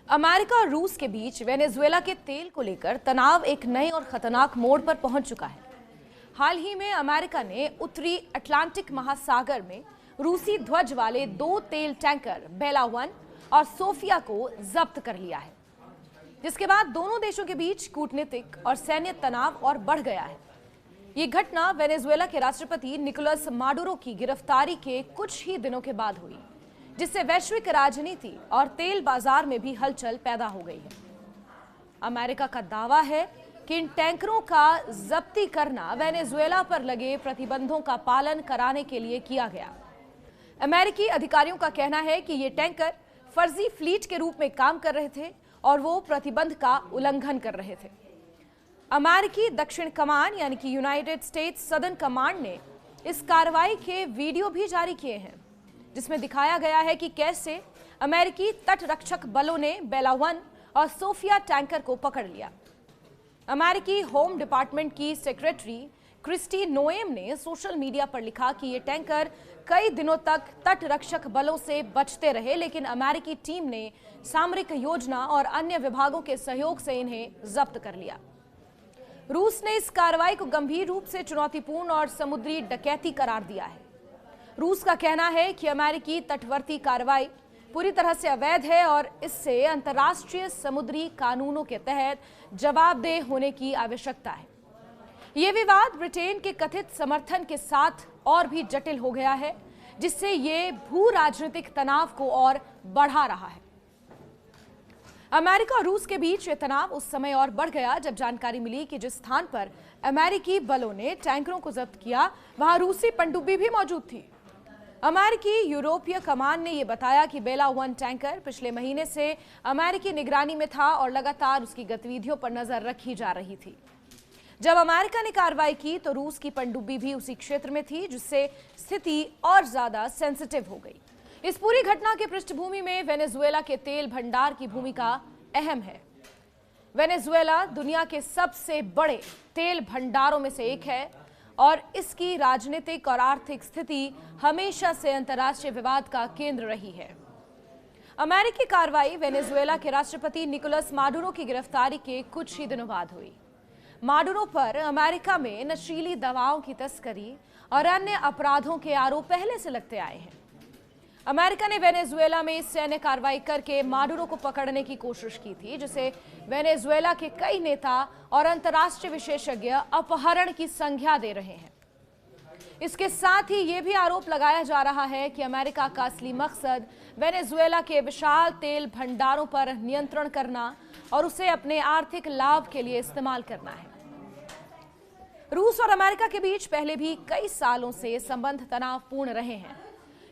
America और रूस के बीच वेनेजुएला के तेल को लेकर तनाव एक नए और खतरनाक मोड़ पर पहुंच चुका है। हाल ही में अमेरिका ने उत्तरी अटलांटिक महासागर में रूसी ध्वज वाले 2 तेल टैंकर बेला 1 और सोफिया को जब्त कर लिया है, जिसके बाद दोनों देशों के बीच कूटनीतिक और सैन्य तनाव और बढ़ गया है। ये घटना वेनेजुएला के राष्ट्रपति निकोलस माडुरो की गिरफ्तारी के कुछ ही दिनों के बाद हुई, जिससे वैश्विक राजनीति और तेल बाजार में भी हलचल पैदा हो गई है। अमेरिका का दावा है कि इन टैंकरों का जब्ती करना वेनेजुएला पर लगे प्रतिबंधों का पालन कराने के लिए किया गया। अमेरिकी अधिकारियों का कहना है कि ये टैंकर फर्जी फ्लीट के रूप में काम कर रहे थे और वो प्रतिबंध का उल्लंघन कर रहे थे। अमेरिकी दक्षिण कमान यानी कि यूनाइटेड स्टेट्स सदर्न कमांड ने इस कार्रवाई के वीडियो भी जारी किए हैं, जिसमें दिखाया गया है कि कैसे अमेरिकी तटरक्षक बलों ने बेला 1 और सोफिया टैंकर को पकड़ लिया। अमेरिकी होम डिपार्टमेंट की सेक्रेटरी क्रिस्टी नोएम ने सोशल मीडिया पर लिखा कि ये टैंकर कई दिनों तक तटरक्षक बलों से बचते रहे, लेकिन अमेरिकी टीम ने सामरिक योजना और अन्य विभागों के सहयोग से इन्हें जब्त कर लिया। रूस ने इस कार्रवाई को गंभीर रूप से चुनौतीपूर्ण और समुद्री डकैती करार दिया है। रूस का कहना है कि अमेरिकी तटवर्ती कार्रवाई पूरी तरह से अवैध है और इससे अंतर्राष्ट्रीय समुद्री कानूनों के तहत जवाबदेह होने की आवश्यकता है। ये विवाद ब्रिटेन के कथित समर्थन के साथ और भी जटिल हो गया है, जिससे ये भू राजनीतिक तनाव को और बढ़ा रहा है। अमेरिका और रूस के बीच ये तनाव उस समय और बढ़ गया जब जानकारी मिली कि जिस स्थान पर अमेरिकी बलों ने टैंकरों को जब्त किया, वहां रूसी पनडुब्बी भी मौजूद थी। अमेरिकी यूरोपीय कमान ने यह बताया कि बेला 1 टैंकर पिछले महीने से अमेरिकी निगरानी में था और लगातार उसकी गतिविधियों पर नजर रखी जा रही थी। जब अमेरिका ने कार्रवाई की तो रूस की पनडुब्बी भी उसी क्षेत्र में थी, जिससे स्थिति और ज्यादा सेंसिटिव हो गई। इस पूरी घटना के पृष्ठभूमि में वेनेजुएला के तेल भंडार की भूमिका अहम है। वेनेजुएला दुनिया के सबसे बड़े तेल भंडारों में से एक है और इसकी राजनीतिक और आर्थिक स्थिति हमेशा से अंतर्राष्ट्रीय विवाद का केंद्र रही है। अमेरिकी कार्रवाई वेनेजुएला के राष्ट्रपति निकोलस माडुरो की गिरफ्तारी के कुछ ही दिनों बाद हुई। माडुरो पर अमेरिका में नशीली दवाओं की तस्करी और अन्य अपराधों के आरोप पहले से लगते आए हैं। अमेरिका ने वेनेजुएला में सैन्य कार्रवाई करके माडुरो को पकड़ने की कोशिश की थी, जिसे वेनेजुएला के कई नेता और अंतर्राष्ट्रीय विशेषज्ञ अपहरण की संज्ञा दे रहे हैं। इसके साथ ही यह भी आरोप लगाया जा रहा है कि अमेरिका का असली मकसद वेनेजुएला के विशाल तेल भंडारों पर नियंत्रण करना और उसे अपने आर्थिक लाभ के लिए इस्तेमाल करना है। रूस और अमेरिका के बीच पहले भी कई सालों से संबंध तनावपूर्ण रहे हैं।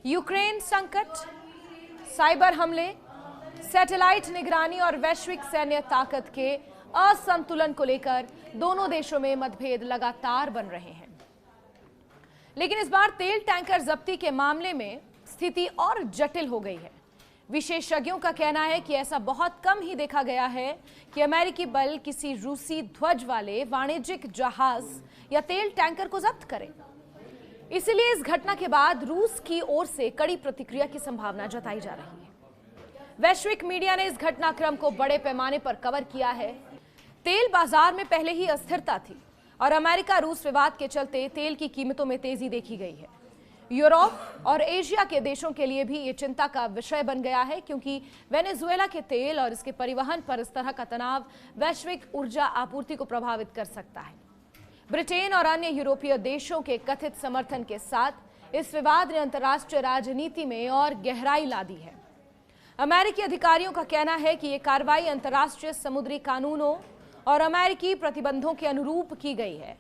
यूक्रेन संकट, साइबर हमले, सैटेलाइट निगरानी और वैश्विक सैन्य ताकत के असंतुलन को लेकर दोनों देशों में मतभेद लगातार बन रहे हैं। लेकिन इस बार तेल टैंकर जब्ती के मामले में स्थिति और जटिल हो गई है। विशेषज्ञों का कहना है कि ऐसा बहुत कम ही देखा गया है कि अमेरिकी बल किसी रूसी ध्वज वाले वाणिज्यिक जहाज या तेल टैंकर को जब्त करें। इसलिए इस घटना के बाद रूस की ओर से कड़ी प्रतिक्रिया की संभावना जताई जा रही है। वैश्विक मीडिया ने इस घटनाक्रम को बड़े पैमाने पर कवर किया है। तेल बाजार में पहले ही अस्थिरता थी और अमेरिका रूस विवाद के चलते तेल की कीमतों में तेजी देखी गई है। यूरोप और एशिया के देशों के लिए भी ये चिंता का विषय बन गया है, क्योंकि वेनेजुएला के तेल और इसके परिवहन पर इस तरह का तनाव वैश्विक ऊर्जा आपूर्ति को प्रभावित कर सकता है। ब्रिटेन और अन्य यूरोपीय देशों के कथित समर्थन के साथ इस विवाद ने अंतर्राष्ट्रीय राजनीति में और गहराई ला दी है। अमेरिकी अधिकारियों का कहना है कि यह कार्रवाई अंतर्राष्ट्रीय समुद्री कानूनों और अमेरिकी प्रतिबंधों के अनुरूप की गई है।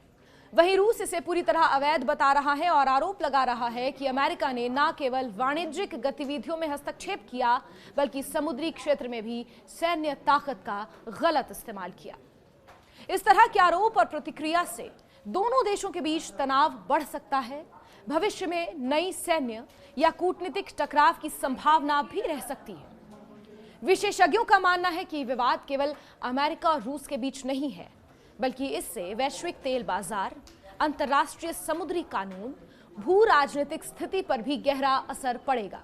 वहीं रूस इसे पूरी तरह अवैध बता रहा है और आरोप लगा रहा है कि अमेरिका ने न केवल वाणिज्यिक गतिविधियों में हस्तक्षेप किया, बल्कि समुद्री क्षेत्र में भी सैन्य ताकत का गलत इस्तेमाल किया। इस तरह के आरोप और प्रतिक्रिया से दोनों देशों के बीच तनाव बढ़ सकता है। भविष्य में नई सैन्य या कूटनीतिक टकराव की संभावना भी रह सकती है। विशेषज्ञों का मानना है कि विवाद केवल अमेरिका और रूस के बीच नहीं है, बल्कि इससे वैश्विक तेल बाजार, अंतर्राष्ट्रीय समुद्री कानून, भू राजनीतिक स्थिति पर भी गहरा असर पड़ेगा।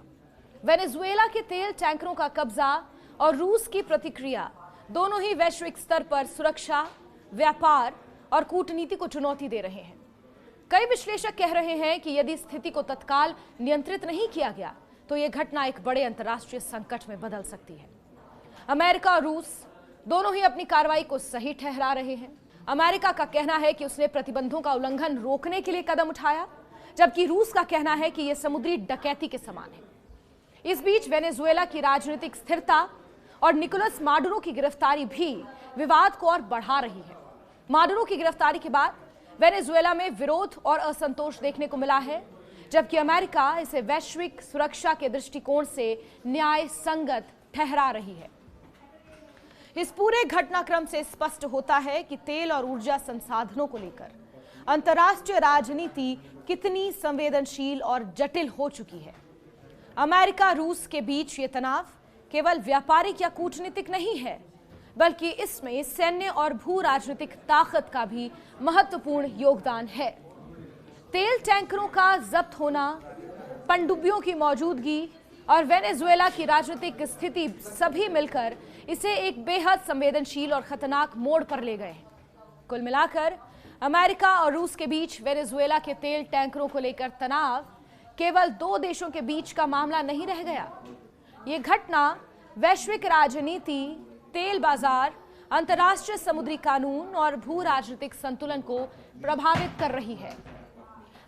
वेनेजुएला के तेल टैंकरों का कब्जा और रूस की प्रतिक्रिया दोनों ही वैश्विक स्तर पर सुरक्षा, व्यापार और कूटनीति को चुनौती दे रहे हैं। कई विश्लेषक कह रहे हैं कि यदि स्थिति को तत्काल नियंत्रित नहीं किया गया तो यह घटना एक बड़े अंतर्राष्ट्रीय संकट में बदल सकती है। अमेरिका और रूस दोनों ही अपनी कार्रवाई को सही ठहरा रहे हैं। अमेरिका का कहना है कि उसने प्रतिबंधों का उल्लंघन रोकने के लिए कदम उठाया, जबकि रूस का कहना है कि यह समुद्री डकैती के समान है। इस बीच वेनेजुएला की राजनीतिक स्थिरता और निकोलस माडुरो की गिरफ्तारी भी विवाद को और बढ़ा रही है। माडुरो की गिरफ्तारी के बाद वेनेजुएला में विरोध और असंतोष देखने को मिला है, जबकि अमेरिका इसे वैश्विक सुरक्षा के दृष्टिकोण से न्याय संगत ठहरा रही है। इस पूरे घटनाक्रम से स्पष्ट होता है कि तेल और ऊर्जा संसाधनों को लेकर अंतर्राष्ट्रीय राजनीति कितनी संवेदनशील और जटिल हो चुकी है। अमेरिका रूस के बीच ये तनाव केवल व्यापारिक या कूटनीतिक नहीं है, बल्कि इसमें सैन्य और भू राजनीतिक ताकत का भी महत्वपूर्ण योगदान है। तेल टैंकरों का जब्त होना, पनडुब्बियों की मौजूदगी और वेनेजुएला की राजनीतिक स्थिति सभी मिलकर इसे एक बेहद संवेदनशील और खतरनाक मोड़ पर ले गए हैं। कुल मिलाकर अमेरिका और रूस के बीच वेनेजुएला के तेल टैंकरों को लेकर तनाव केवल दो देशों के बीच का मामला नहीं रह गया। ये घटना वैश्विक राजनीति, तेल बाजार, अंतर्राष्ट्रीय समुद्री कानून और भू राजनीतिक संतुलन को प्रभावित कर रही है।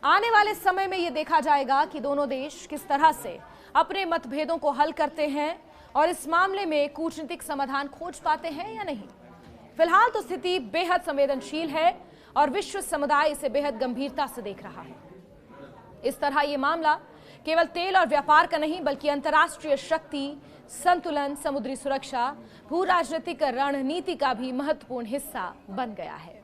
आने वाले समय में यह देखा जाएगा कि दोनों देश किस तरह से अपने मतभेदों को हल करते हैं और इस मामले में कूटनीतिक समाधान खोज पाते हैं या नहीं। फिलहाल तो स्थिति बेहद संवेदनशील है और विश्व समुदाय इसे बेहद गंभीरता से देख रहा है। इस तरह यह मामला केवल तेल और व्यापार का नहीं, बल्कि अंतर्राष्ट्रीय शक्ति, संतुलन, समुद्री सुरक्षा, भू राजनीतिक रणनीति का भी महत्वपूर्ण हिस्सा बन गया है।